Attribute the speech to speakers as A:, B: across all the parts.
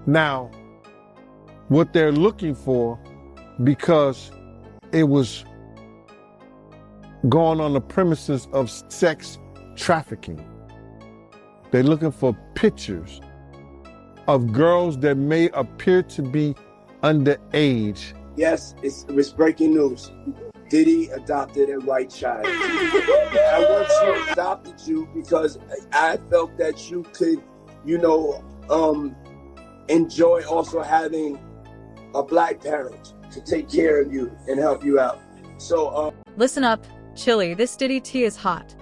A: Now, what they're looking for, because it was going on the premises of sex trafficking, they're looking for pictures of girls that may appear to be underage.
B: Yes, it's breaking news. Diddy adopted a white child. I once you adopted you because I felt that you could, enjoy also having a black parent to take care of you and help you out. So,
C: Listen up, Chili, this Diddy tea is hot.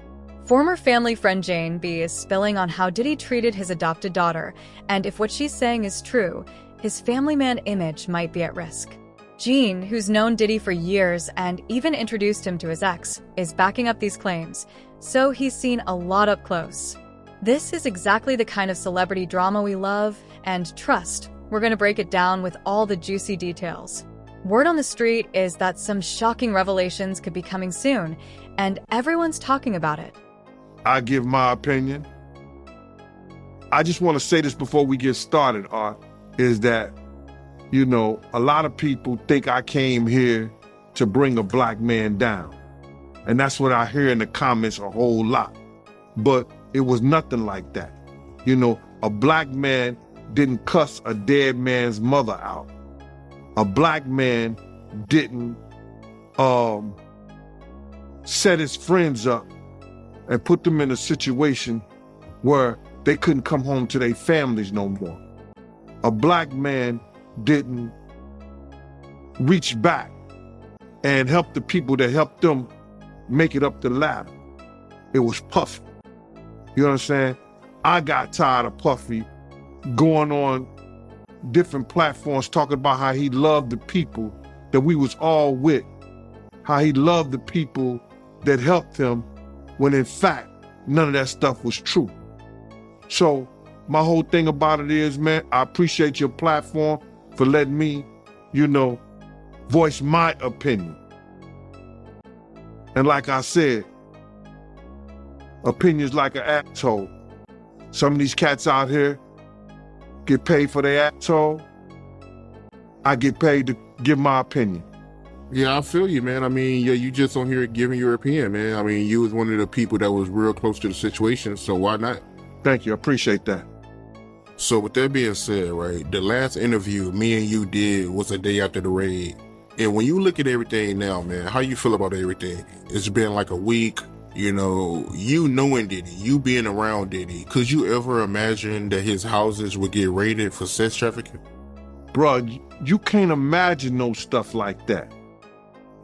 C: Former family friend Jane B is spilling on how Diddy treated his adopted daughter, and if what she's saying is true, his family man image might be at risk. Gene, who's known Diddy for years and even introduced him to his ex, is backing up these claims, so he's seen a lot up close. This is exactly the kind of celebrity drama we love and trust. We're going to break it down with all the juicy details. Word on the street is that some shocking revelations could be coming soon, and everyone's talking about it.
A: I give my opinion. I just want to say this before we get started, Art, is that, a lot of people think I came here to bring a black man down. And that's what I hear in the comments a whole lot. But it was nothing like that. A black man didn't cuss a dead man's mother out. A black man didn't set his friends up and put them in a situation where they couldn't come home to their families no more. A black man didn't reach back and help the people that helped them make it up the ladder. It was Puffy. You understand? I got tired of Puffy going on different platforms talking about how he loved the people that we was all with, how he loved the people that helped him, when in fact, none of that stuff was true. So my whole thing about it is, man, I appreciate your platform for letting me, voice my opinion. And like I said, opinions like an asshole. Some of these cats out here get paid for their asshole. I get paid to give my opinion.
D: Yeah, I feel you, man. I mean, you just on here giving your opinion, man. I mean, you was one of the people that was real close to the situation, so why not?
A: Thank you, I appreciate that.
D: So with that being said, right, the last interview me and you did was a day after the raid. And when you look at everything now, man, how you feel about everything? It's been like a week, you knowing Diddy, you being around Diddy. Could you ever imagine that his houses would get raided for sex trafficking?
A: Bruh, you can't imagine no stuff like that.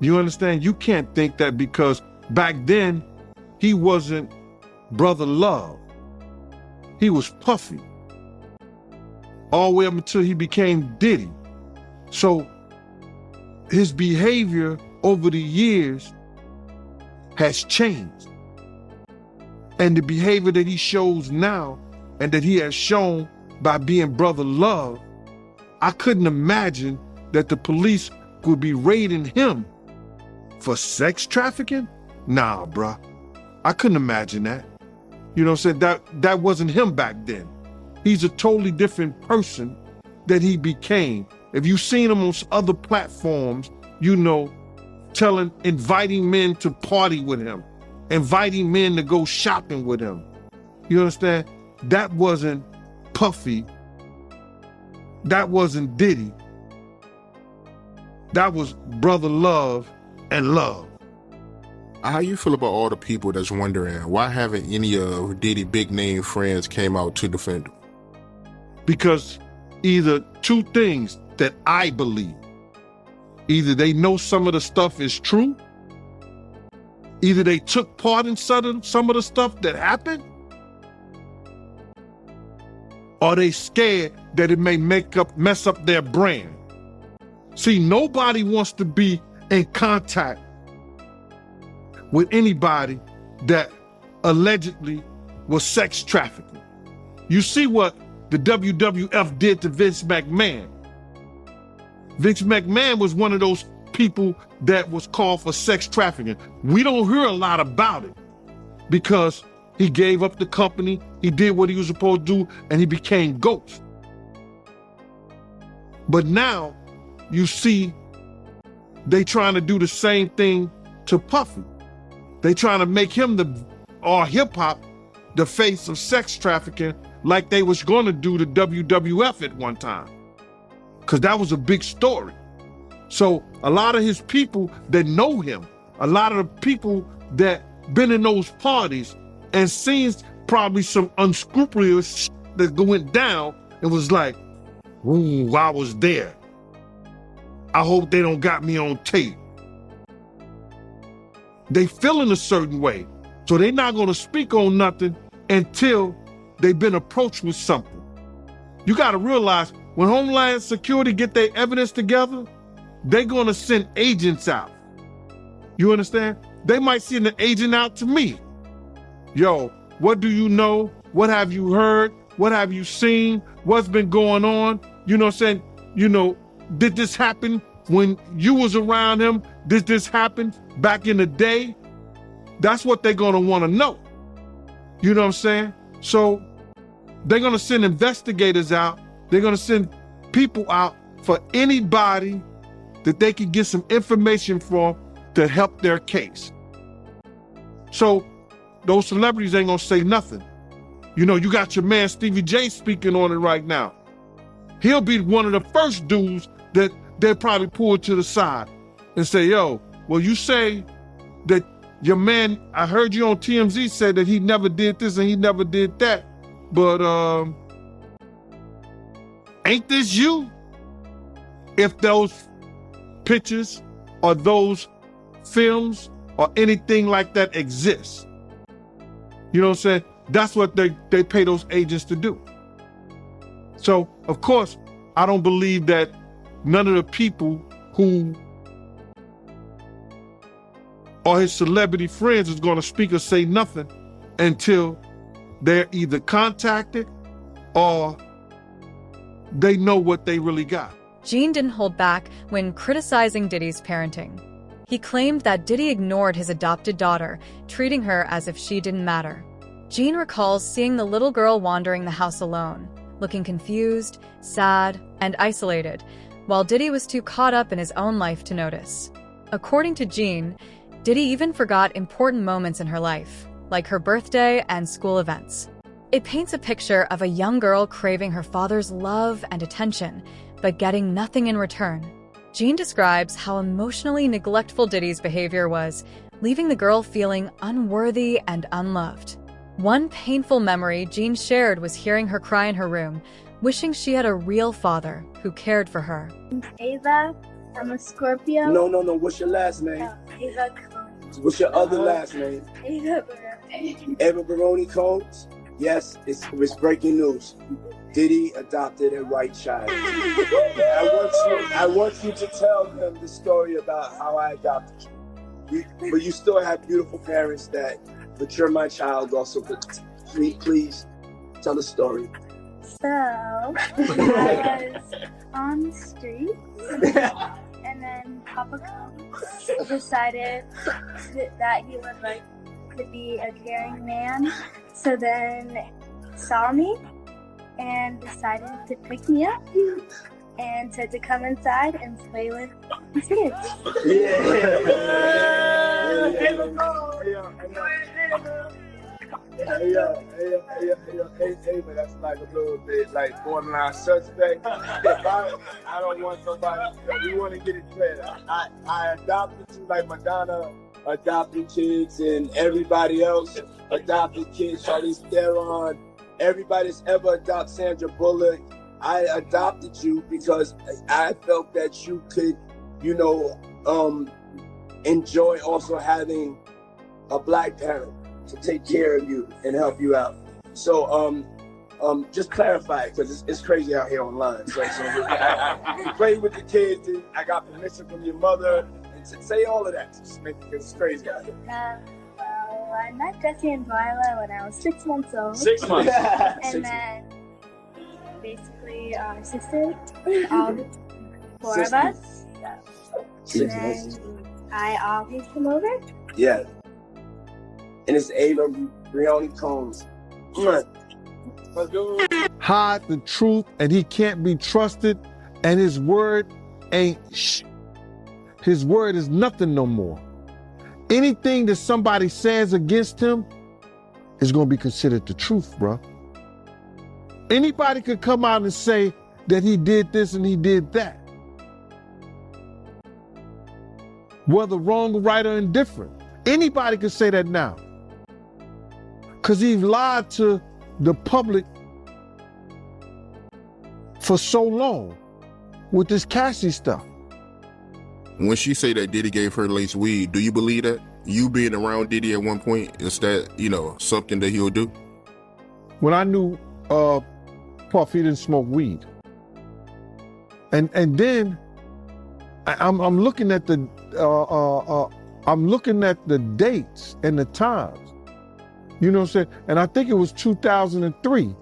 A: You understand? You can't think that, because back then, he wasn't Brother Love. He was Puffy. All the way up until he became Diddy. So his behavior over the years has changed. And the behavior that he shows now and that he has shown by being Brother Love, I couldn't imagine that the police would be raiding him for sex trafficking? Nah, bruh. I couldn't imagine that. You know what I'm saying? That wasn't him back then. He's a totally different person that he became. If you've seen him on other platforms, inviting men to party with him, inviting men to go shopping with him. You understand? That wasn't Puffy. That wasn't Diddy. That was Brother Love and Love.
D: How you feel about all the people that's wondering why haven't any of Diddy big name friends came out to defend him?
A: Because either two things that I believe. Either they know some of the stuff is true, either they took part in some of the stuff that happened, or they scared that it may mess up their brand. See, nobody wants to be in contact with anybody that allegedly was sex trafficking. You see what the WWF did to Vince McMahon. Vince McMahon was one of those people that was called for sex trafficking. We don't hear a lot about it because he gave up the company, he did what he was supposed to do, and he became Ghost. But now you see they trying to do the same thing to Puffy. They trying to make him or hip hop the face of sex trafficking like they was going to do the WWF at one time. Because that was a big story. So a lot of his people that know him, a lot of the people that been in those parties and seen probably some unscrupulous shit that went down and was like, ooh, I was there. I hope they don't got me on tape. They feeling a certain way. So they not gonna speak on nothing until they've been approached with something. You gotta realize when Homeland Security get their evidence together, they're gonna send agents out. You understand? They might send an agent out to me. Yo, what do you know? What have you heard? What have you seen? What's been going on? You know what I'm saying? You know, did this happen when you was around him? Did this happen back in the day? That's what they're gonna wanna know. You know what I'm saying? So they're gonna send investigators out. They're gonna send people out for anybody that they can get some information from to help their case. So those celebrities ain't gonna say nothing. You know, you got your man Stevie J speaking on it right now. He'll be one of the first dudes that they'll probably pull to the side and say, yo, well, you say that your man, I heard you on TMZ say that he never did this and he never did that, but ain't this you? If those pictures or those films or anything like that exists. You know what I'm saying? That's what they pay those agents to do. So, of course, I don't believe that none of the people who are his celebrity friends is going to speak or say nothing until they're either contacted or they know what they really got.
C: Gene didn't hold back when criticizing Diddy's parenting. He claimed that Diddy ignored his adopted daughter, treating her as if she didn't matter. Gene recalls seeing the little girl wandering the house alone, looking confused, sad, and isolated, while Diddy was too caught up in his own life to notice. According to Gene, Diddy even forgot important moments in her life, like her birthday and school events. It paints a picture of a young girl craving her father's love and attention, but getting nothing in return. Gene describes how emotionally neglectful Diddy's behavior was, leaving the girl feeling unworthy and unloved. One painful memory Gene shared was hearing her cry in her room, wishing she had a real father who cared for her.
E: Ava, I'm a Scorpio.
B: No. What's your last name?
E: Ava Combs.
B: What's your other last name?
E: Ava Baroni.
B: Eva Baroni Combs? Yes, it's breaking news. Diddy adopted a white child. I want you to tell them the story about how I adopted you. But you still have beautiful parents but you're my child also. But please tell the story.
E: So, I was on the street, and then Papa Combs decided that he would like to be a caring man. So then saw me and decided to pick me up and said to come inside and play with his kids.
B: Hey, but that's like a little bit like borderline suspect. I don't want somebody, we want to get it clear. I adopted you like Madonna adopted kids and everybody else adopted kids, Charlize Theron, everybody's ever adopted Sandra Bullock. I adopted you because I felt that you could, enjoy also having a black parent to take care of you and help you out. So, just clarify it because it's crazy out here online. So I play with the kids. I got permission from your mother, and say all of that. Just make it crazy out here.
E: Well, I met Jesse and Viola when I was 6 months old.
B: 6 months.
E: And then, basically, our sisters, all the four of us. And then I always come over.
B: Yeah. And it's Ava Baroni Combs.
A: Hide the truth and he can't be trusted And his word ain't his word is nothing no more. Anything that somebody says against him is going to be considered the truth, bro. Anybody could come out and say that he did this and he did that. Whether wrong, right, or indifferent. Anybody could say that now. Because he's lied to the public for so long with this Cassie stuff.
D: When she say that Diddy gave her laced weed, do you believe that? You being around Diddy at one point, is that, something that he'll do?
A: When I knew Puff, he didn't smoke weed. And then I'm looking at the dates and the times. You know what I'm saying? And I think it was 2003.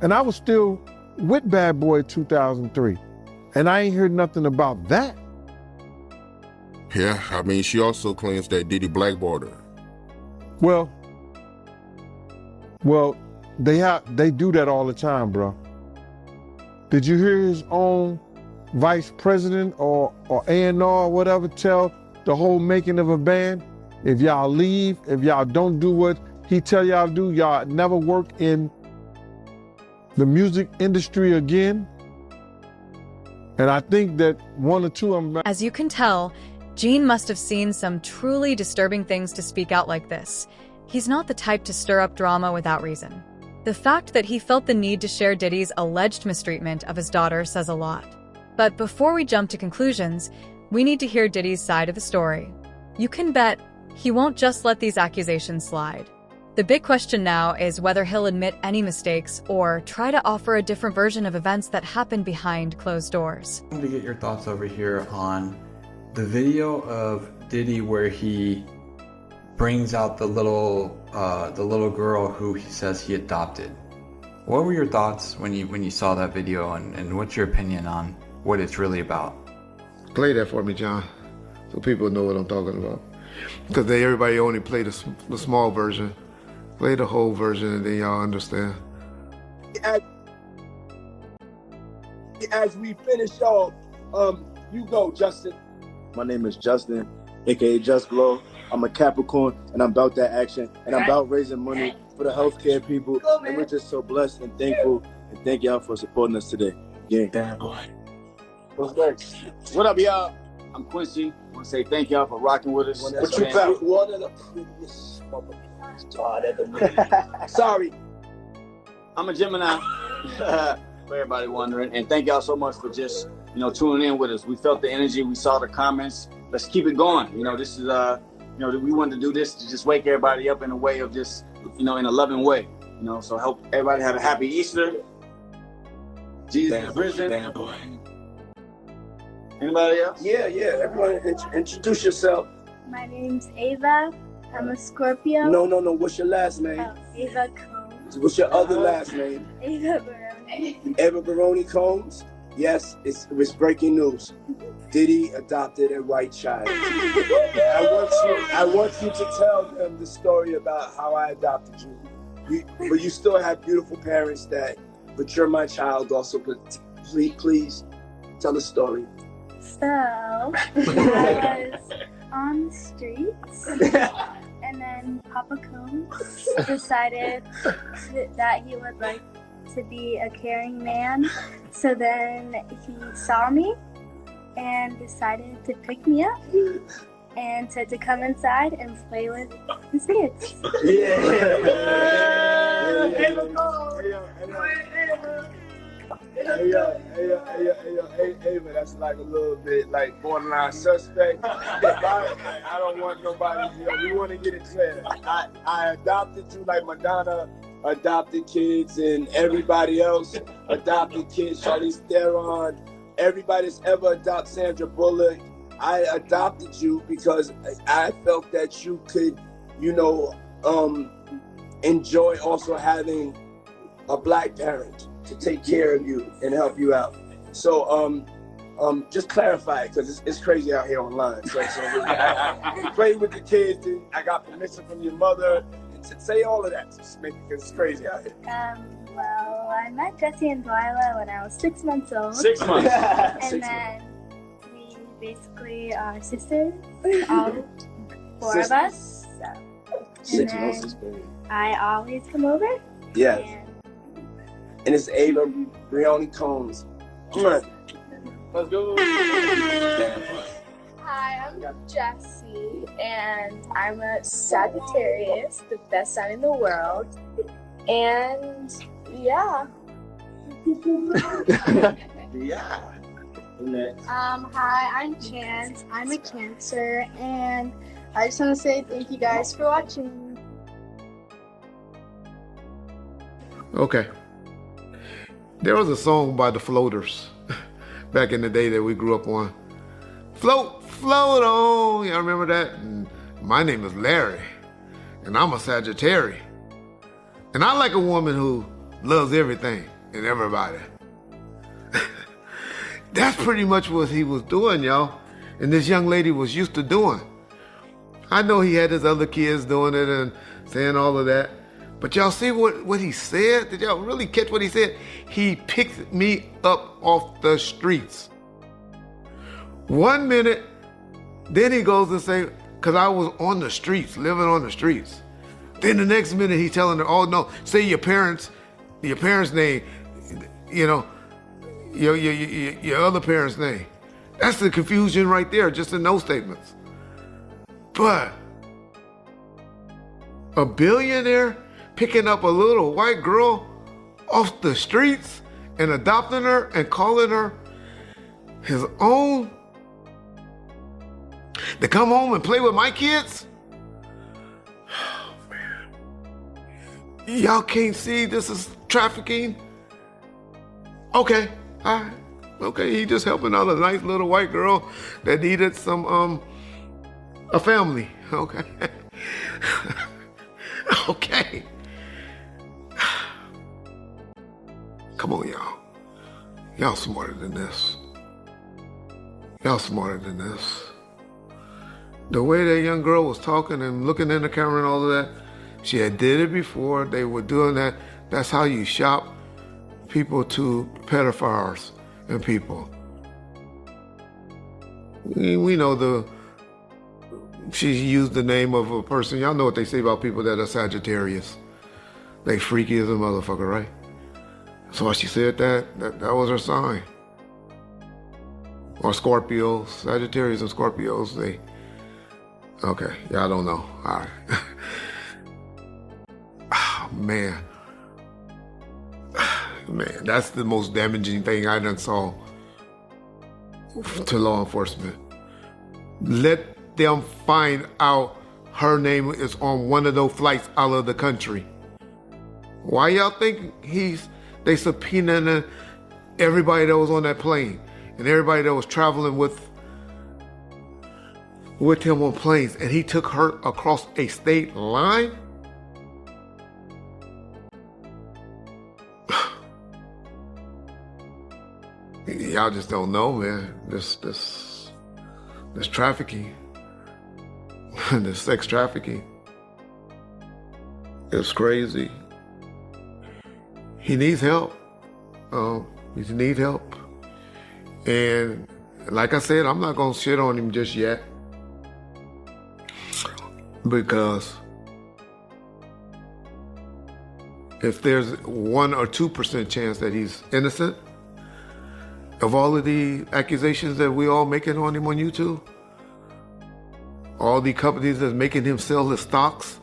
A: And I was still with Bad Boy 2003. And I ain't heard nothing about that.
D: Yeah, I mean, she also claims that Diddy blackballed her.
A: Well, they do that all the time, bro. Did you hear his own vice president or A&R or whatever tell the whole making of a band? If y'all leave, if y'all don't do what he tell y'all to do, y'all never work in the music industry again. And I think that one or two of them...
C: As you can tell, Gene must have seen some truly disturbing things to speak out like this. He's not the type to stir up drama without reason. The fact that he felt the need to share Diddy's alleged mistreatment of his daughter says a lot. But before we jump to conclusions, we need to hear Diddy's side of the story. You can bet he won't just let these accusations slide. The big question now is whether he'll admit any mistakes or try to offer a different version of events that happened behind closed doors.
F: I wanted to get your thoughts over here on the video of Diddy where he brings out the little girl who he says he adopted. What were your thoughts when you saw that video, and what's your opinion on what it's really about?
G: Play that for me, John, so people know what I'm talking about. Because everybody only played the small version. Play the whole version and then y'all understand.
B: As we finish off, you go, Justin.
H: My name is Justin, aka Just Glow. I'm a Capricorn, and I'm about that action, and I'm about raising money for the healthcare people. And we're just so blessed and thankful, and thank y'all for supporting us today. Yeah.
B: Damn boy. What's next? What up, y'all? I'm Quincy. I want to say thank y'all for rocking with us.
H: What you felt?
B: One of the prettiest motherfuckers. Sorry. I'm a Gemini. For everybody wondering, and thank y'all so much for just tuning in with us. We felt the energy, we saw the comments. Let's keep it going. This is we wanted to do this to just wake everybody up in a way of just in a loving way. So help everybody have a happy Easter. Jesus is risen. Anybody else?
H: Yeah. Everyone, introduce yourself.
E: My name's Ava. I'm a Scorpio.
H: No. What's your last name?
E: Ava Combs.
H: What's your other last name?
E: Ava Baroni.
H: Eva Baroni Combs. Yes, it was breaking news. Diddy adopted a white child. I want you to tell them the story about how I adopted you. But you still have beautiful parents but you're my child also. But please tell the story.
E: So, I was on the streets, and then Papa Combs decided that he would like to be a caring man. So then he saw me and decided to pick me up and said to come inside and play with his kids.
B: Hey, Ava, that's like a little bit like borderline suspect. I don't want nobody, we want to get it clear. I adopted you like Madonna adopted kids and everybody else adopted kids. Charlize Theron, everybody that's ever adopted Sandra Bullock. I adopted you because I felt that you could, enjoy also having a black parent to take care of you and help you out. So just clarify it, because it's crazy out here online. So I played with the kids, and I got permission from your mother to say all of that, because it's crazy out here.
E: Well, I met Jesse and Delilah when I was 6 months old.
B: 6 months.
E: And then we basically are sisters, all 4 of us. So.
B: 6
E: And
B: months
E: then
B: is big.
E: I always come over.
B: Yes.
E: And
B: And it's Ava Brioni Combs. Let's go.
I: Hi, I'm Jessie, and I'm a Sagittarius, the best sign in the world. And yeah.
B: Yeah.
I: Hi, I'm Chance. I'm a Cancer, and I just want to say thank you guys for watching.
G: Okay. There was a song by the Floaters back in the day that we grew up on. Float, float on. Y'all remember that? And my name is Larry, and I'm a Sagittarius. And I like a woman who loves everything and everybody. That's pretty much what he was doing, y'all. And this young lady was used to doing. I know he had his other kids doing it and saying all of that. But y'all see what he said? Did y'all really catch what he said? He picked me up off the streets. 1 minute, then he goes and say, because I was on the streets, living on the streets. Then the next minute he's telling her, oh no, say your parents' name, you know, your other parents' name. That's the confusion right there, just in those statements. But a billionaire picking up a little white girl off the streets and adopting her and calling her his own to come home and play with my kids? Oh, man. Y'all can't see this is trafficking? Okay, all right. Okay, he just helping out a nice little white girl that needed some, a family. Okay. Okay. Come on, y'all. Y'all smarter than this. Y'all smarter than this. The way that young girl was talking and looking in the camera and all of that, she had did it before. They were doing that. That's how you shop people to pedophiles and people. We know she used the name of a person. Y'all know what they say about people that are Sagittarius. They freaky as a motherfucker, right? So why she said that was her sign. Or Scorpios, Sagittarius and Scorpios, okay, y'all don't know, all right. Oh, man, that's the most damaging thing I done saw to law enforcement. Let them find out her name is on one of those flights out of the country. Why y'all think they subpoenaed everybody that was on that plane and everybody that was traveling with him on planes, and he took her across a state line? Y'all just don't know, man. This trafficking, this sex trafficking, it's crazy. He needs help. He needs help. And like I said, I'm not gonna shit on him just yet, because if there's 1 or 2% chance that he's innocent of all of the accusations that we all making on him on YouTube, all the companies that's making him sell his stocks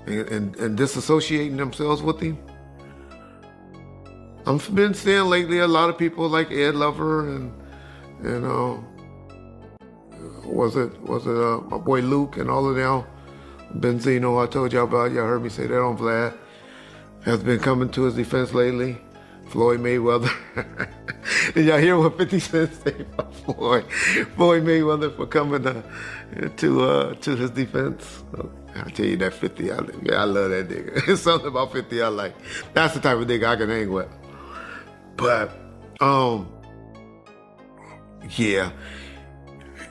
G: and disassociating themselves with him. I've been seeing lately a lot of people like Ed Lover and was it my boy Luke and all of them. Benzino, I told y'all about, y'all heard me say that on Vlad, has been coming to his defense lately. Floyd Mayweather. Did y'all hear what 50 Cent said about Floyd Mayweather for coming to his defense? I'll tell you that 50, I love that nigga. It's something about 50 I like. That's the type of nigga I can hang with. But, yeah,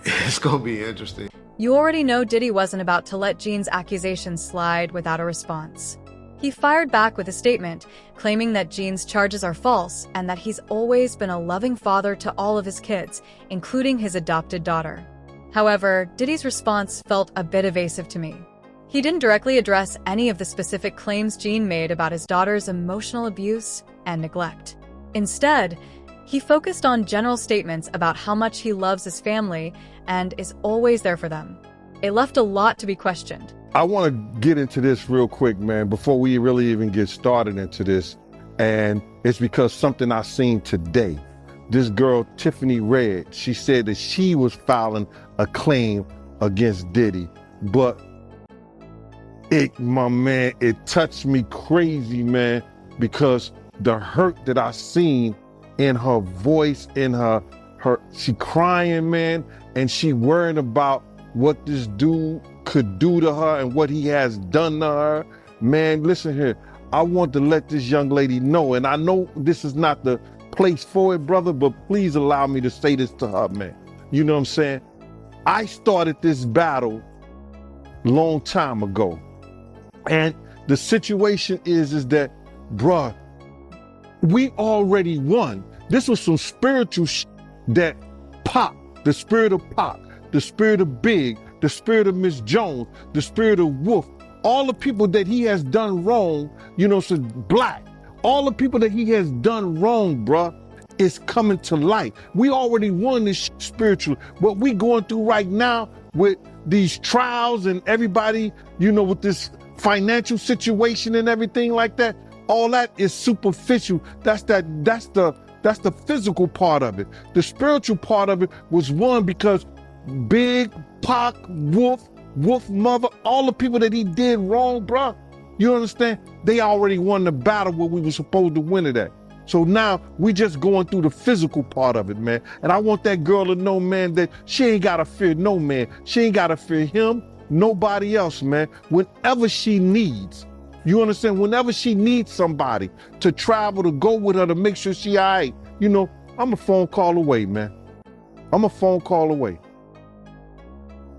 G: it's gonna be interesting.
C: You already know Diddy wasn't about to let Gene's accusations slide without a response. He fired back with a statement, claiming that Gene's charges are false and that he's always been a loving father to all of his kids, including his adopted daughter. However, Diddy's response felt a bit evasive to me. He didn't directly address any of the specific claims Gene made about his daughter's emotional abuse and neglect. Instead, he focused on general statements about how much he loves his family and is always there for them. It left a lot to be questioned.
A: I want to get into this real quick, man, before we really even get started into this. And it's because something I seen today. This girl, Tiffany Red, she said that she was filing a claim against Diddy. But my man, it touched me crazy, man, because the hurt that I seen in her voice, in her she crying, man, and she worrying about what this dude could do to her and what he has done to her. Man, listen here. I want to let this young lady know, and I know this is not the place for it, brother, but please allow me to say this to her, man. You know what I'm saying? I started this battle long time ago. And the situation is that, bruh, we already won. This was some spiritual that Pop, the spirit of Pop, the spirit of Big, the spirit of Miss Jones, the spirit of Wolf, all the people that he has done wrong, you know, so Black, all the people that he has done wrong, bruh, is coming to light. We already won this spiritual. What we going through right now with these trials and everybody, you know, with this financial situation and everything like that, all that is superficial. That's the physical part of it. The spiritual part of it was won because Big, Pac, Wolf Mother, all the people that he did wrong, bruh, you understand? They already won the battle where we were supposed to win it at. So now we just going through the physical part of it, man. And I want that girl to know, man, that she ain't gotta fear no man. She ain't gotta fear him, nobody else, man. Whenever she needs, you understand? Whenever she needs somebody to travel, to go with her, to make sure she all right, you know, I'm a phone call away, man. I'm a phone call away.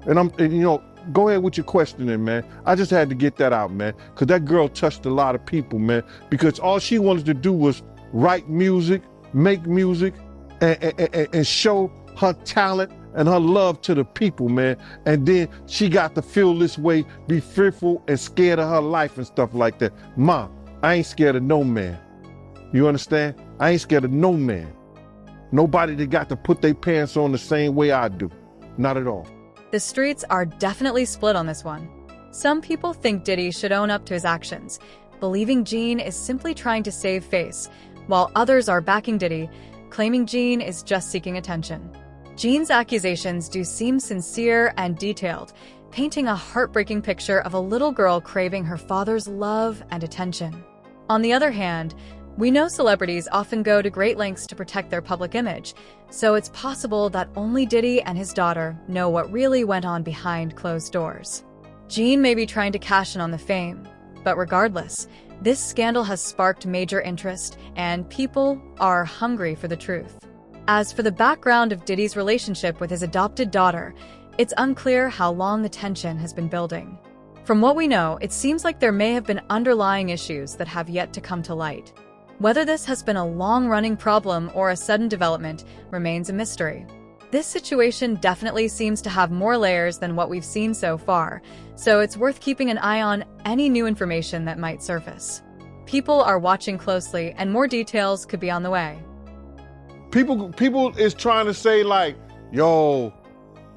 A: And you know, go ahead with your questioning, man. I just had to get that out, man, because that girl touched a lot of people, man, because all she wanted to do was write music, make music, and show her talent and her love to the people, man. And then she got to feel this way, be fearful and scared of her life and stuff like that. Ma, I ain't scared of no man. You understand? I ain't scared of no man. Nobody that got to put their pants on the same way I do. Not at all.
C: The streets are definitely split on this one. Some people think Diddy should own up to his actions, believing Gene is simply trying to save face, while others are backing Diddy, claiming Gene is just seeking attention. Gene's accusations do seem sincere and detailed, painting a heartbreaking picture of a little girl craving her father's love and attention. On the other hand, we know celebrities often go to great lengths to protect their public image, so it's possible that only Diddy and his daughter know what really went on behind closed doors. Gene may be trying to cash in on the fame, but regardless, this scandal has sparked major interest, and people are hungry for the truth. As for the background of Diddy's relationship with his adopted daughter, it's unclear how long the tension has been building. From what we know, it seems like there may have been underlying issues that have yet to come to light. Whether this has been a long-running problem or a sudden development remains a mystery. This situation definitely seems to have more layers than what we've seen so far, so it's worth keeping an eye on any new information that might surface. People are watching closely, and more details could be on the way.
A: People is trying to say like, yo,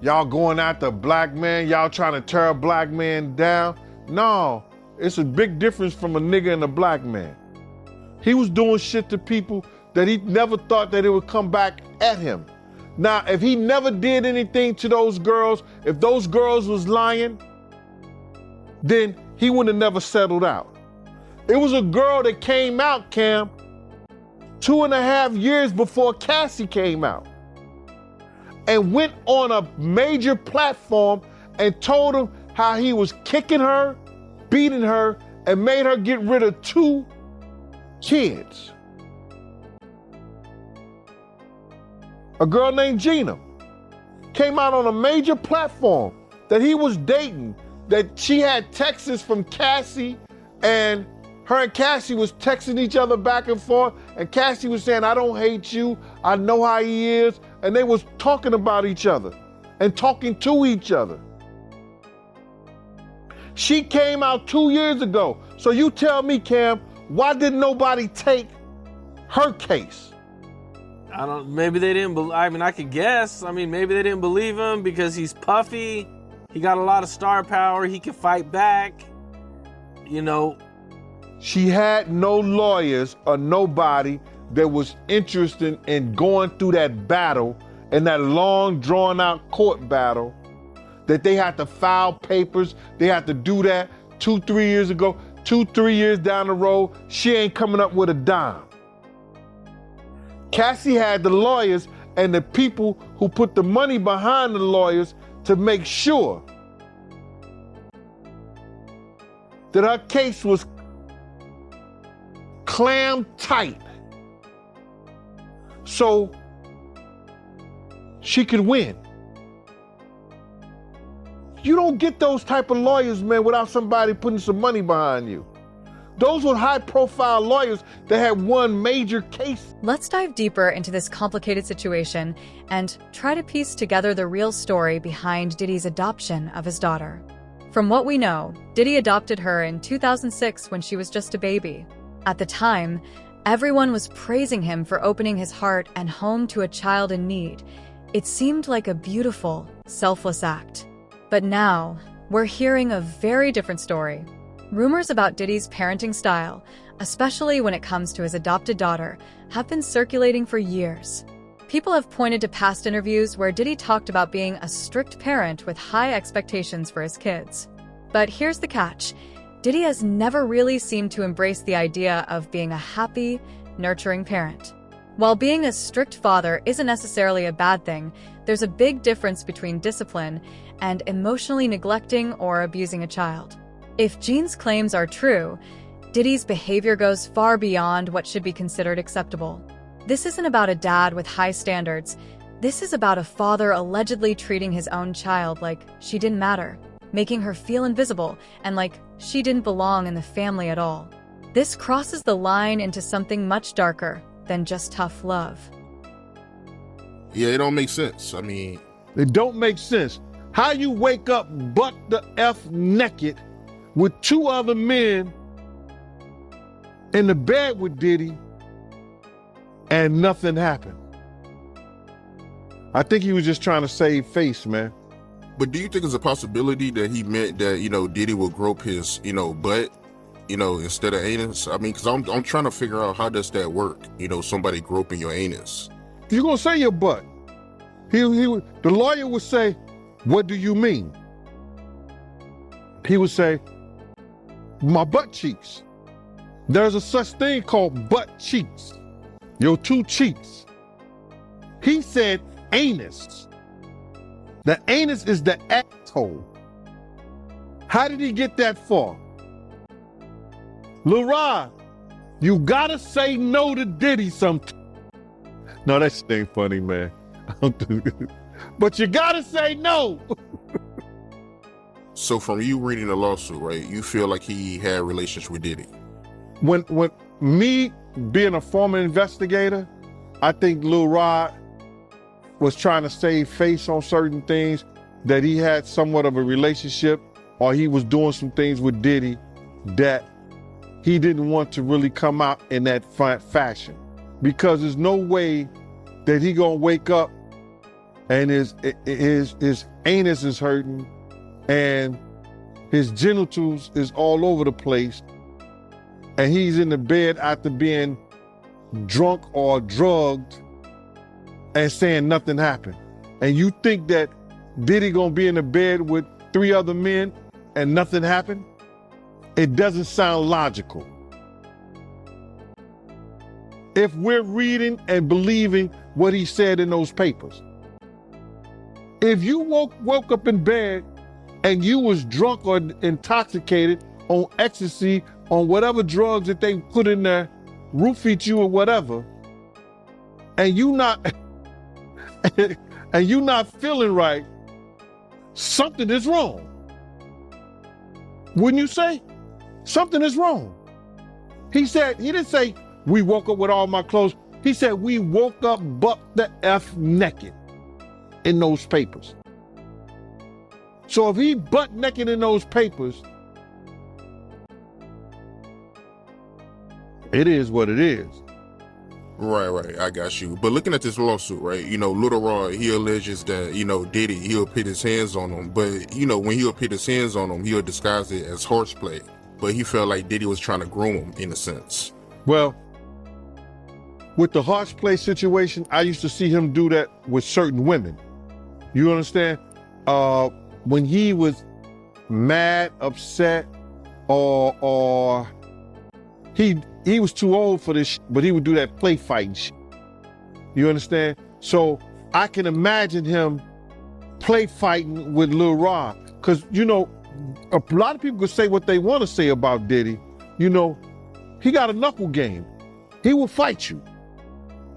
A: y'all going after a black man, y'all trying to tear a black man down. No, it's a big difference from a nigga and a black man. He was doing shit to people that he never thought that it would come back at him. Now, if he never did anything to those girls, if those girls was lying, then he would have never settled out. It was a girl that came out, Cam, 2.5 years before Cassie came out, and went on a major platform and told him how he was kicking her, beating her, and made her get rid of 2 kids. A girl named Gina came out on a major platform that he was dating, that she had texts from Cassie and Her and Cassie was texting each other back and forth, and Cassie was saying, I don't hate you, I know how he is, and they was talking about each other and talking to each other. She came out 2 years ago. So you tell me, Cam, why didn't nobody take her case?
J: Maybe they didn't I could guess. Maybe they didn't believe him because he's puffy. He got a lot of star power. He can fight back.
A: She had no lawyers or nobody that was interested in going through that battle and that long drawn out court battle that they had to file papers. They had to do that 2-3 years ago. 2-3 years down the road, she ain't coming up with a dime. Cassie had the lawyers and the people who put the money behind the lawyers to make sure that her case was clam tight so she could win. You don't get those type of lawyers, man, without somebody putting some money behind you. Those were high-profile lawyers that had won major cases.
C: Let's dive deeper into this complicated situation and try to piece together the real story behind Diddy's adoption of his daughter. From what we know, Diddy adopted her in 2006 when she was just a baby. At the time, everyone was praising him for opening his heart and home to a child in need. It seemed like a beautiful, selfless act. But now, we're hearing a very different story. Rumors about Diddy's parenting style, especially when it comes to his adopted daughter, have been circulating for years. People have pointed to past interviews where Diddy talked about being a strict parent with high expectations for his kids. But here's the catch. Diddy has never really seemed to embrace the idea of being a happy, nurturing parent. While being a strict father isn't necessarily a bad thing, there's a big difference between discipline and emotionally neglecting or abusing a child. If Gene's claims are true, Diddy's behavior goes far beyond what should be considered acceptable. This isn't about a dad with high standards. This is about a father allegedly treating his own child like she didn't matter, making her feel invisible and like she didn't belong in the family at all. This crosses the line into something much darker than just tough love.
D: Yeah, it don't make sense.
A: It don't make sense. How you wake up butt the F naked with 2 other men in the bed with Diddy and nothing happened. I think he was just trying to save face, man.
D: But do you think it's a possibility that he meant that, Diddy will grope his, butt, instead of anus? Because I'm trying to figure out how does that work, somebody groping your anus.
A: You're going to say your butt. The lawyer would say, what do you mean? He would say, my butt cheeks. There's a such thing called butt cheeks. Your 2 cheeks. He said anus. The anus is the asshole. How did he get that far? Lil Rod, you gotta say no to Diddy sometime. No, that shit ain't funny, man. But you gotta say no.
D: So from you reading the lawsuit, right, you feel like he had relations with Diddy?
A: When me being a former investigator, I think Lil Rod was trying to save face on certain things, that he had somewhat of a relationship or he was doing some things with Diddy that he didn't want to really come out in that fashion. Because there's no way that he gonna wake up and his anus is hurting and his genitals is all over the place and he's in the bed after being drunk or drugged and saying nothing happened. And you think that Diddy gonna be in the bed with 3 other men and nothing happened? It doesn't sound logical. If we're reading and believing what he said in those papers. If you woke up in bed and you was drunk or intoxicated on ecstasy, on whatever drugs that they put in there, roofied you or whatever, and you not feeling right, something is wrong. Wouldn't you say? Something is wrong. He said, he didn't say, we woke up with all my clothes. He said, we woke up buck the F naked in those papers. So if he butt naked in those papers, it is what it is.
D: Right, I got you. But looking at this lawsuit, right, you know, Little Rod, he alleges that, you know, Diddy, he'll put his hands on him. But, you know, when he'll put his hands on him, he'll disguise it as horseplay. But he felt like Diddy was trying to groom him, in a sense.
A: Well, with the horseplay situation, I used to see him do that with certain women. You understand? When he was mad, upset, or he was too old for this, but he would do that play fighting shit. You understand? So I can imagine him play fighting with Lil Rod. Because, you know, a lot of people could say what they want to say about Diddy. You know, he got a knuckle game. He will fight you.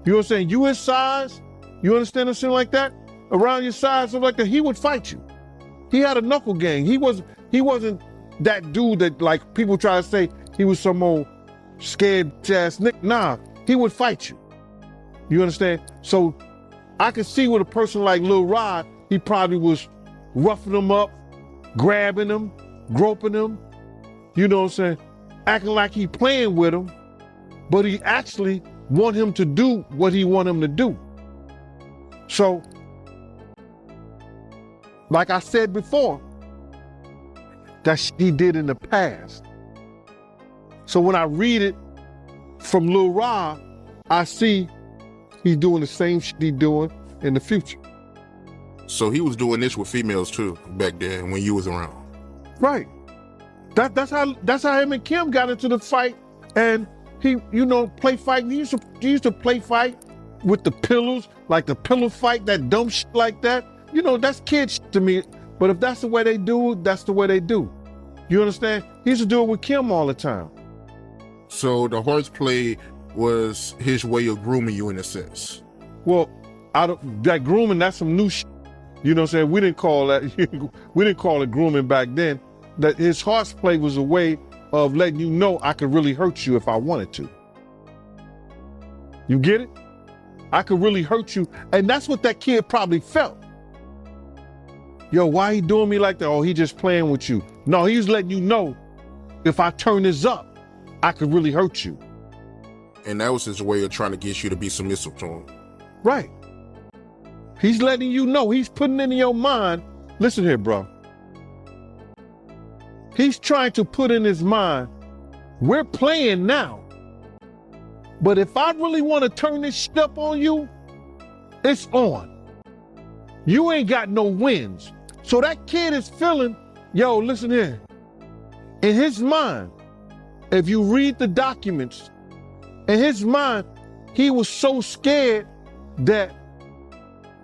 A: You know what I'm saying? You his size, you understand what I'm saying, like that? Around your size, something like that, he would fight you. He had a knuckle game. He wasn't that dude that, like, people try to say he was some old scared ass Nick. Nah, he would fight you. You understand? So I could see with a person like Lil Rod, he probably was roughing him up, grabbing him, groping him, you know what I'm saying? Acting like he playing with him, but he actually want him to do what he want him to do. So, like I said before, that shit he did in the past. So when I read it from Lil Rod, I see he's doing the same shit he's doing in the future.
D: So he was doing this with females too, back then when you was around.
A: Right. That's how him and Kim got into the fight. And he, you know, play fight. He used to play fight with the pillows, like the pillow fight, that dumb shit like that. You know, that's kid shit to me. But if that's the way they do, that's the way they do. You understand? He used to do it with Kim all the time.
D: So the horseplay was his way of grooming you in a sense.
A: Well, that grooming, that's some new shit. You know what I'm saying? We didn't call it grooming back then. That his horseplay was a way of letting you know I could really hurt you if I wanted to. You get it? I could really hurt you. And that's what that kid probably felt. Yo, why he doing me like that? Oh, he just playing with you. No, he was letting you know, if I turn this up, I could really hurt you.
D: And that was his way of trying to get you to be submissive to him.
A: Right. He's letting you know, he's putting into your mind, listen here, bro. He's trying to put in his mind, we're playing now. But if I really want to turn this shit up on you, it's on. You ain't got no wins. So that kid is feeling, yo, listen here. In his mind, if you read the documents, in his mind, he was so scared that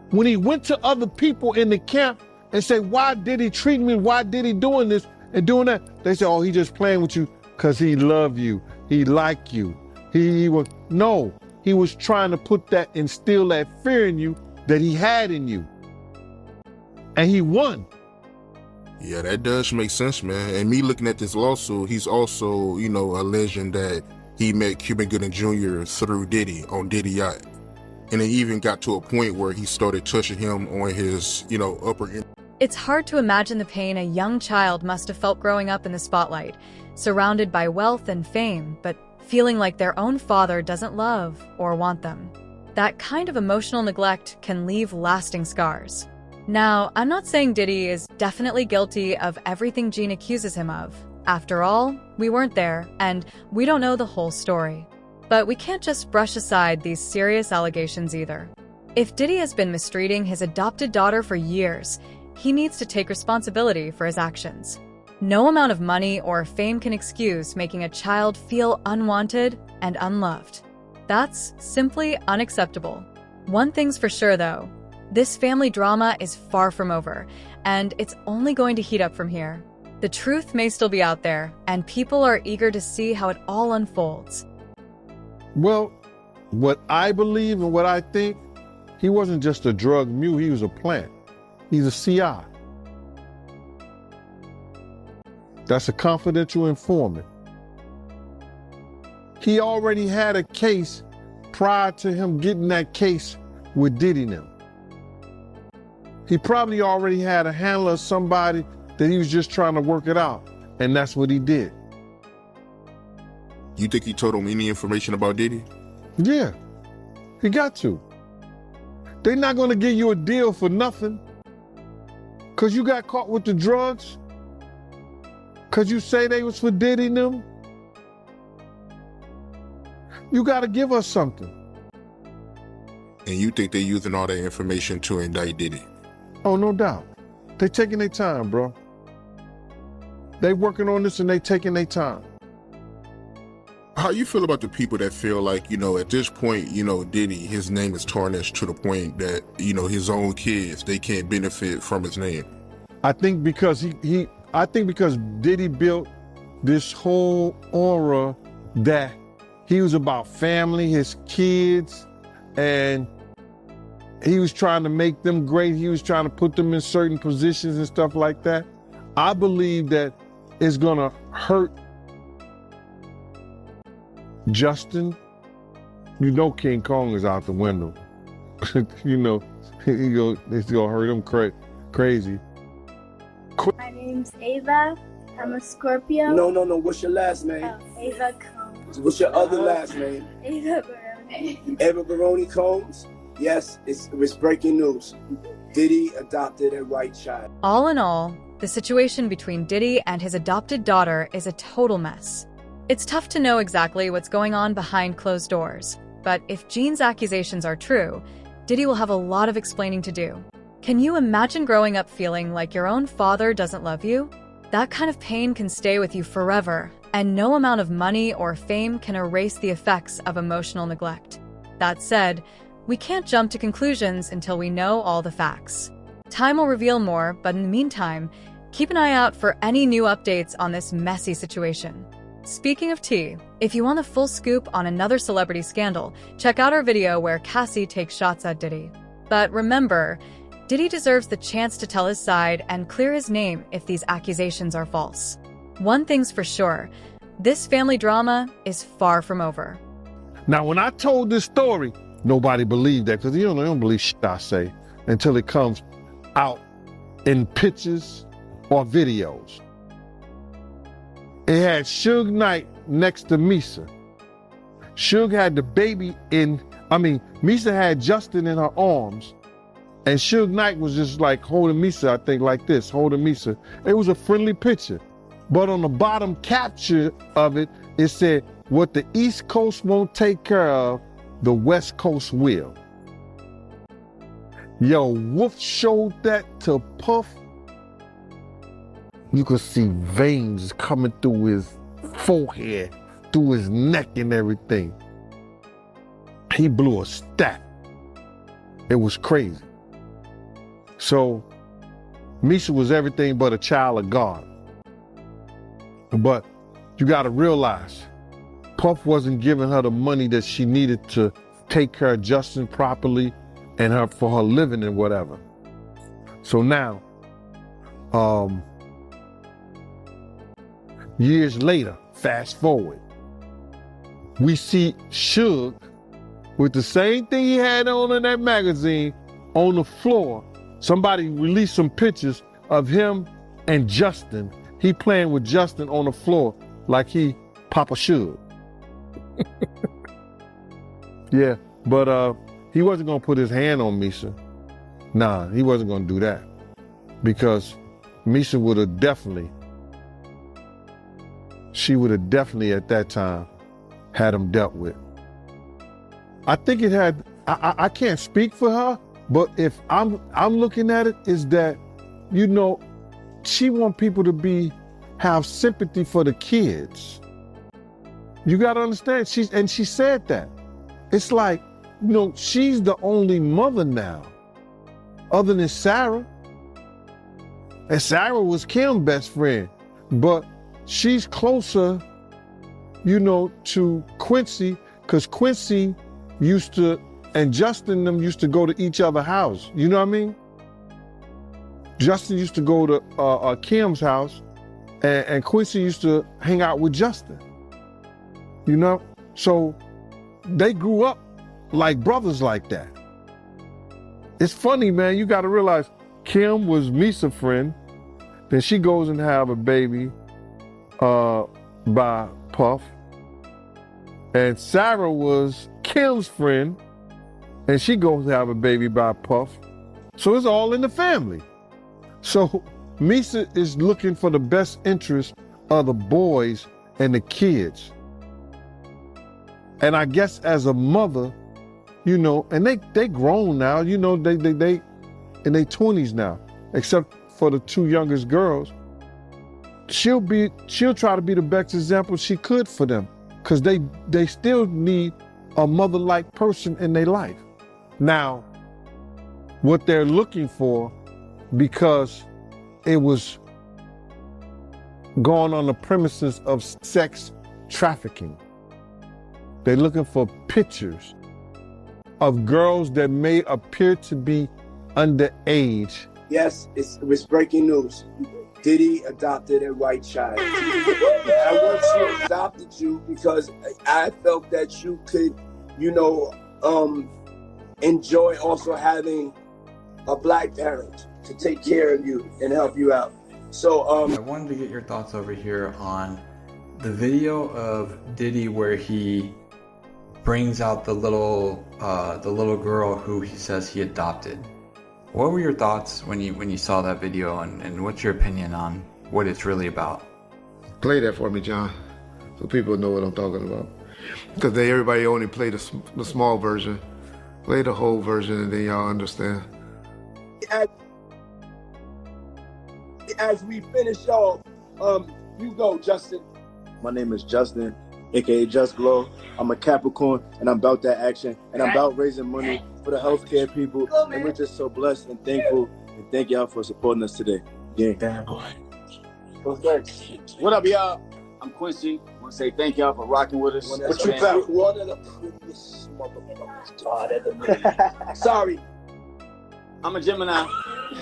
A: when he went to other people in the camp and said, why did he treat me? Why did he doing this and doing that? They said, oh, he just playing with you because he love you. He like you. He was, no, he was trying to instill that fear in you that he had in you. And he won.
D: Yeah, that does make sense, man. And me looking at this lawsuit, he's also, you know, alleging that he met Cuba Gooding Jr. through Diddy on Diddy Yacht. And it even got to a point where he started touching him on his, you know, upper end.
C: It's hard to imagine the pain a young child must have felt growing up in the spotlight, surrounded by wealth and fame, but feeling like their own father doesn't love or want them. That kind of emotional neglect can leave lasting scars. Now, I'm not saying Diddy is definitely guilty of everything Gene accuses him of. After all, we weren't there, and we don't know the whole story. But we can't just brush aside these serious allegations either. If Diddy has been mistreating his adopted daughter for years, he needs to take responsibility for his actions. No amount of money or fame can excuse making a child feel unwanted and unloved. That's simply unacceptable. One thing's for sure, though. This family drama is far from over, and it's only going to heat up from here. The truth may still be out there, and people are eager to see how it all unfolds.
A: Well, what I believe and what I think, he wasn't just a drug mule, he was a plant. He's a CI. That's a confidential informant. he already had a case prior to him getting that case with Diddy now. He probably already had a handler of somebody that he was just trying to work it out. And that's what he did.
D: You think he told him any information about Diddy?
A: Yeah, he got to. They're not gonna give you a deal for nothing. Cause you got caught with the drugs? Cause you say they was for Diddy and them? You gotta give us something.
D: And you think they're using all that information to indict Diddy?
A: Oh, no doubt. They taking their time, bro. They working on this and they taking their time.
D: How you feel about the people that feel like, at this point, Diddy, his name is tarnished to the point that, his own kids, they can't benefit from his name?
A: I think because because Diddy built this whole aura that he was about family, his kids, and he was trying to make them great. He was trying to put them in certain positions and stuff like that. I believe that it's gonna hurt Justin. King Kong is out the window. It's gonna hurt him crazy.
E: My name's Ava. I'm a Scorpio.
H: No. What's your last name?
E: Ava Combs.
H: What's your other last name?
E: Ava Barone.
H: Ava Barone Combs? Yes, it's breaking news. Diddy adopted a white child.
C: All in all, the situation between Diddy and his adopted daughter is a total mess. It's tough to know exactly what's going on behind closed doors, but if Gene's accusations are true, Diddy will have a lot of explaining to do. Can you imagine growing up feeling like your own father doesn't love you? That kind of pain can stay with you forever, and no amount of money or fame can erase the effects of emotional neglect. That said, we can't jump to conclusions until we know all the facts. Time will reveal more, but in the meantime, keep an eye out for any new updates on this messy situation. Speaking of tea, if you want the full scoop on another celebrity scandal, check out our video where Cassie takes shots at Diddy. But remember, Diddy deserves the chance to tell his side and clear his name if these accusations are false. One thing's for sure, this family drama is far from over.
A: Now, when I told this story, nobody believed that because they don't believe shit I say until it comes out in pictures or videos. It had Suge Knight next to Misa. Suge had the baby Misa had Justin in her arms, and Suge Knight was just like holding Misa, I think like this, holding Misa. It was a friendly picture. But on the bottom capture of it, it said, what the East Coast won't take care of, the West Coast will. Yo, Wolf showed that to Puff. You could see veins coming through his forehead, through his neck and everything. He blew a stack. It was crazy. So, Misha was everything but a child of God. But you gotta realize, Puff wasn't giving her the money that she needed to take care of Justin properly and for her living and whatever. So now, years later, fast forward, we see Suge with the same thing he had on in that magazine on the floor. Somebody released some pictures of him and Justin. He playing with Justin on the floor like he Papa Suge. Yeah, but he wasn't gonna put his hand on Misha. Nah, he wasn't gonna do that because Misha would have definitely at that time had him dealt with. I think it had, I can't speak for her, but if I'm looking at it, is that, she want people to have sympathy for the kids. You gotta understand, she said that. It's like, she's the only mother now, other than Sarah. And Sarah was Kim's best friend, but she's closer, to Quincy, because Quincy and Justin them used to go to each other's house. You know what I mean? Justin used to go to Kim's house, and Quincy used to hang out with Justin. So they grew up like brothers like that. It's funny, man. You got to realize Kim was Misa's friend. Then she goes and have a baby by Puff. And Sarah was Kim's friend. And she goes to have a baby by Puff. So it's all in the family. So Misa is looking for the best interest of the boys and the kids. And I guess as a mother, you know, and they grown now, you know, they in their 20s now, except for the two youngest girls. She'll try to be the best example she could for them, because they still need a mother-like person in their life. Now, what they're looking for, because it was going on the premises of sex trafficking, they're looking for pictures of girls that may appear to be underage.
H: Yes, it's breaking news. Diddy adopted a white child. I once adopted you because I felt that you could, you know, enjoy also having a black parent to take care of you and help you out. So
F: I wanted to get your thoughts over here on the video of Diddy where he brings out the little girl who he says he adopted. What were your thoughts when you saw that video, and what's your opinion on what it's really about?
G: Play that for me, John, so people know what I'm talking about. Because everybody only played the small version. Play the whole version and then y'all understand.
H: As we finish off, you go, Justin.
K: My name is Justin, aka Just Glow. I'm a Capricorn, and I'm about that action, and I'm about raising money for the healthcare people, and we're just so blessed and thankful, and thank y'all for supporting us today. Yeah.
L: Damn boy. What up, y'all? I'm Quincy. I want to say thank y'all for rocking with us.
H: What you got? One of the prettiest motherfuckers.
L: Sorry. I'm a Gemini.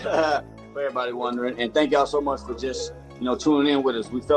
L: For everybody wondering, and thank y'all so much for just tuning in with us. We felt